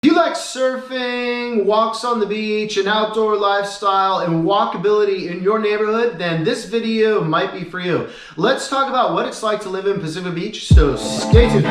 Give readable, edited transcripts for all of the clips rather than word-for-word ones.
If you like surfing, walks on the beach, an outdoor lifestyle, and walkability in your neighborhood, then this video might be for you. Let's talk about what it's like to live in Pacific Beach, so stay tuned.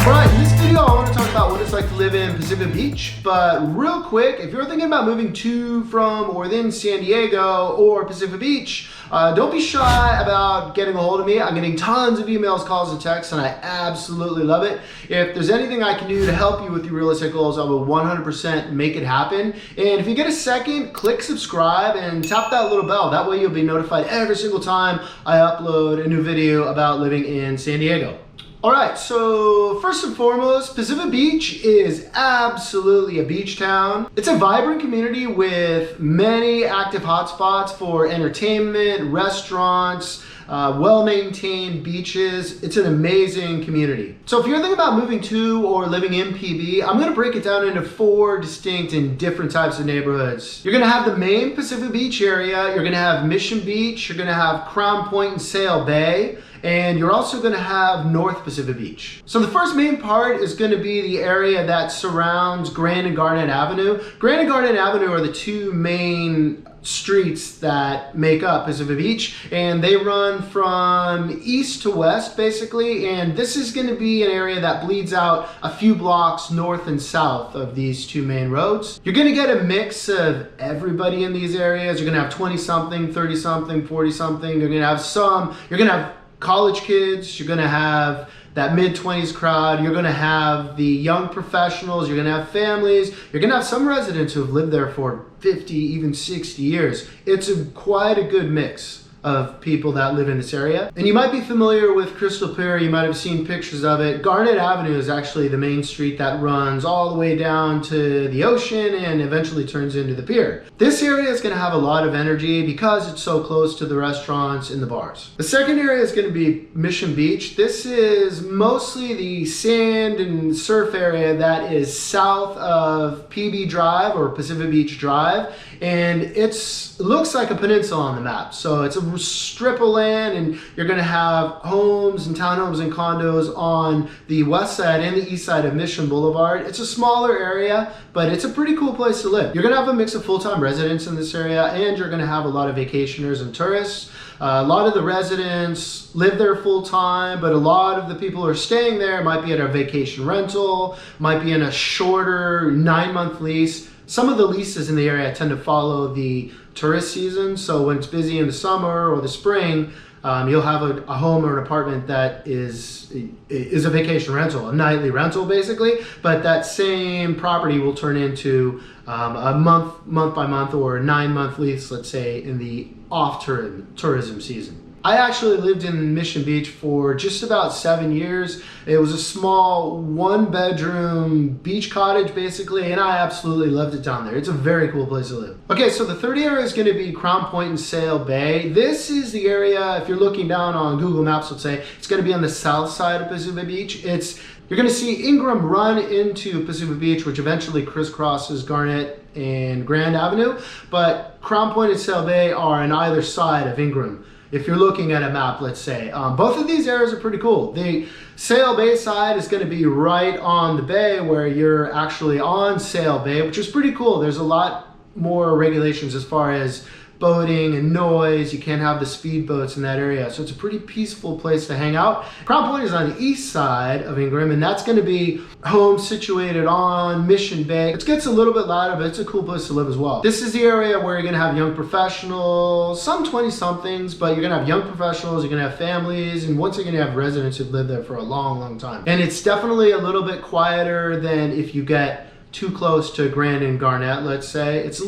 Alright, in this video I want to talk about what it's like to live in Pacific Beach, but real quick, if you're thinking about moving to, from, or within San Diego or Pacific Beach, don't be shy about getting a hold of me. I'm getting tons of emails, calls, and texts, and I absolutely love it. If there's anything I can do to help you with your real estate goals, I will 100% make it happen. And if you get a second, click subscribe and tap that little bell. That way you'll be notified every single time I upload a new video about living in San Diego. Alright, so first and foremost, Pacific Beach is absolutely a beach town. It's a vibrant community with many active hotspots for entertainment, restaurants, well-maintained beaches. It's an amazing community. So if you're thinking about moving to or living in PB, I'm going to break it down into 4 distinct and different types of neighborhoods. You're going to have the main Pacific Beach area, you're going to have Mission Beach, you're going to have Crown Point and Sail Bay, and you're also going to have North Pacific Beach. So the first main part is going to be the area that surrounds Grand and Garnet Avenue. Grand and Garnet Avenue are the 2 main streets that make up Pacific Beach, and they run from east to west basically, and this is going to be an area that bleeds out a few blocks north and south of these 2 main roads. You're going to get a mix of everybody in these areas. You're going to have 20 something, 30 something, 40 something. You're going to have college kids, you're going to have that mid-20s crowd, you're going to have the young professionals, you're going to have families, you're going to have some residents who have lived there for 50, even 60 years. It's quite a good mix of people that live in this area. And you might be familiar with Crystal Pier, you might have seen pictures of it. Garnet Avenue is actually the main street that runs all the way down to the ocean and eventually turns into the pier. This area is going to have a lot of energy because it's so close to the restaurants and the bars. The second area is going to be Mission Beach. This is mostly the sand and surf area that is south of PB Drive or Pacific Beach Drive, and it looks like a peninsula on the map. So it's a strip of land, and you're going to have homes and townhomes and condos on the west side and the east side of Mission Boulevard. It's a smaller area, but it's a pretty cool place to live. You're going to have a mix of full-time residents in this area, and you're going to have a lot of vacationers and tourists. A lot of the residents live there full-time, but a lot of the people who are staying there might be at a vacation rental, might be in a shorter 9-month lease. Some of the leases in the area tend to follow the tourist season, so when it's busy in the summer or the spring, you'll have a home or an apartment that is a vacation rental, a nightly rental basically, but that same property will turn into a month by month or a 9-month lease, let's say, in the off-tourism season. I actually lived in Mission Beach for just about 7 years. It was a small 1-bedroom beach cottage basically, and I absolutely loved it down there. It's a very cool place to live. Okay, so the third area is going to be Crown Point and Sail Bay. This is the area, if you're looking down on Google Maps, let's say, it's going to be on the south side of Pacific Beach. You're going to see Ingram run into Pacific Beach, which eventually crisscrosses Garnet and Grand Avenue, but Crown Point and Sail Bay are on either side of Ingram. If you're looking at a map, let's say. Both of these areas are pretty cool. The Sail Bay side is going to be right on the bay where you're actually on Sail Bay, which is pretty cool. There's a lot more regulations as far as boating and noise. You can't have the speedboats in that area, so it's a pretty peaceful place to hang out. Crown Point is on the east side of Ingram, and that's going to be homes situated on Mission Bay. It gets a little bit louder, but it's a cool place to live as well. This is the area where you're going to have young professionals, some 20-somethings, but you're going to have young professionals, you're going to have families, and once you're going to have residents who've lived there for a long time. And it's definitely a little bit quieter than if you get too close to Grand and Garnet, let's say. It's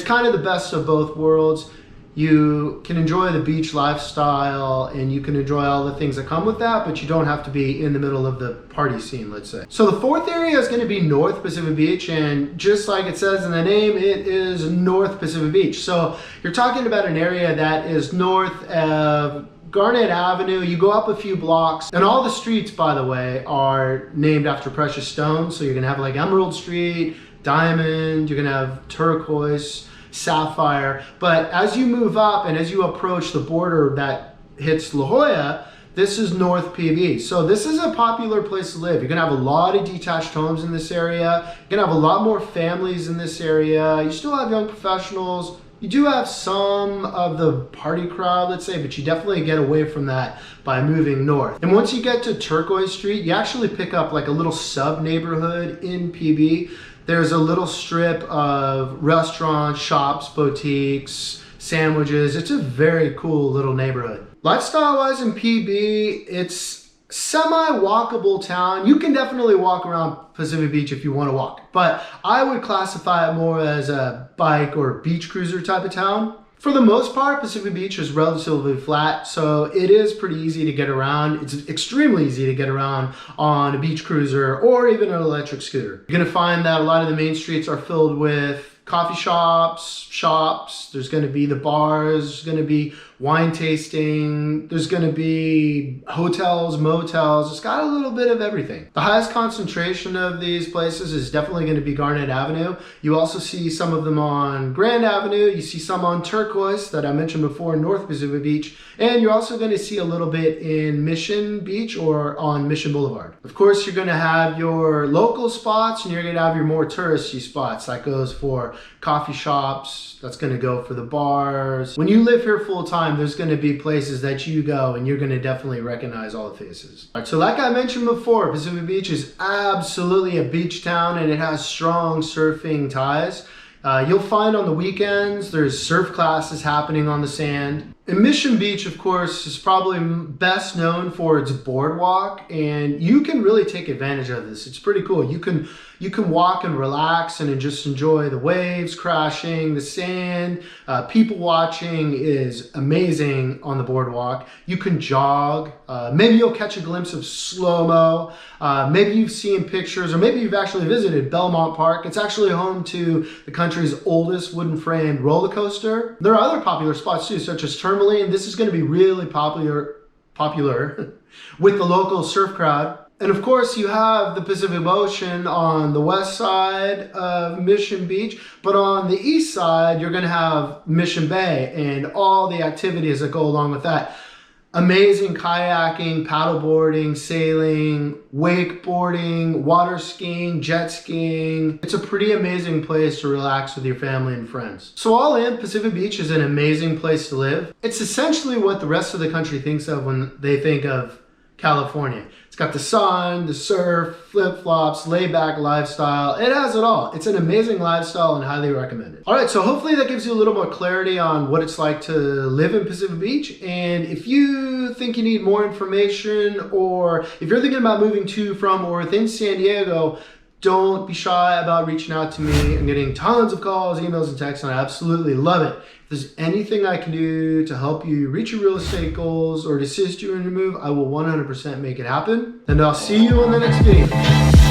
kind of the best of both worlds. You can enjoy the beach lifestyle and you can enjoy all the things that come with that, but you don't have to be in the middle of the party scene, let's say. So the fourth area is going to be North Pacific Beach, and just like it says in the name, it is North Pacific Beach. So you're talking about an area that is north of Garnet Avenue. You go up a few blocks, and all the streets, by the way, are named after precious stones. So you're going to have like Emerald Street, Diamond, you're gonna have turquoise, sapphire. But as you move up and as you approach the border that hits La Jolla, This is North PB. So this is a popular place to live. You're gonna have a lot of detached homes in this area. You're gonna have a lot more families in this area. You still have young professionals. You do have some of the party crowd, let's say, but you definitely get away from that by moving north. And once you get to Turquoise Street, you actually pick up like a little sub-neighborhood in PB. There's a little strip of restaurants, shops, boutiques, sandwiches. It's a very cool little neighborhood. Lifestyle-wise in PB, it's semi-walkable town. You can definitely walk around Pacific Beach if you want to walk, but I would classify it more as a bike or beach cruiser type of town. For the most part, Pacific Beach is relatively flat, so it is pretty easy to get around. It's extremely easy to get around on a beach cruiser or even an electric scooter. You're gonna find that a lot of the main streets are filled with coffee shops, there's gonna be the bars, there's gonna be wine tasting, there's gonna be hotels, motels. It's got a little bit of everything. The highest concentration of these places is definitely gonna be Garnet Avenue. You also see some of them on Grand Avenue. You see some on Turquoise that I mentioned before, North Pacific Beach. And you're also gonna see a little bit in Mission Beach or on Mission Boulevard. Of course, you're gonna have your local spots and you're gonna have your more touristy spots. That goes for coffee shops, that's gonna go for the bars. When you live here full time, there's gonna be places that you go and you're gonna definitely recognize all the faces. All right, so like I mentioned before, Pacific Beach is absolutely a beach town and it has strong surfing ties. You'll find on the weekends, there's surf classes happening on the sand. And Mission Beach, of course, is probably best known for its boardwalk, and you can really take advantage of this. It's pretty cool. You can walk and relax and just enjoy the waves crashing, the sand. People watching is amazing on the boardwalk. You can jog. Maybe you'll catch a glimpse of slow-mo. Maybe you've seen pictures, or maybe you've actually visited Belmont Park. It's actually home to the country's oldest wooden framed roller coaster. There are other popular spots too, such as Tourmaline. This is going to be really popular with the local surf crowd. And of course, you have the Pacific Ocean on the west side of Mission Beach, but on the east side, you're going to have Mission Bay and all the activities that go along with that. Amazing kayaking, paddleboarding, sailing, wakeboarding, water skiing, jet skiing. It's a pretty amazing place to relax with your family and friends. So all in, Pacific Beach is an amazing place to live. It's essentially what the rest of the country thinks of when they think of California. It's got the sun, the surf, flip-flops, laid-back lifestyle. It has it all. It's an amazing lifestyle and highly recommended. All right, so hopefully that gives you a little more clarity on what it's like to live in Pacific Beach. And if you think you need more information, or if you're thinking about moving to, from, or within San Diego, don't be shy about reaching out to me. I'm getting tons of calls, emails, and texts, and I absolutely love it. If there's anything I can do to help you reach your real estate goals or to assist you in your move, I will 100% make it happen. And I'll see you in the next video.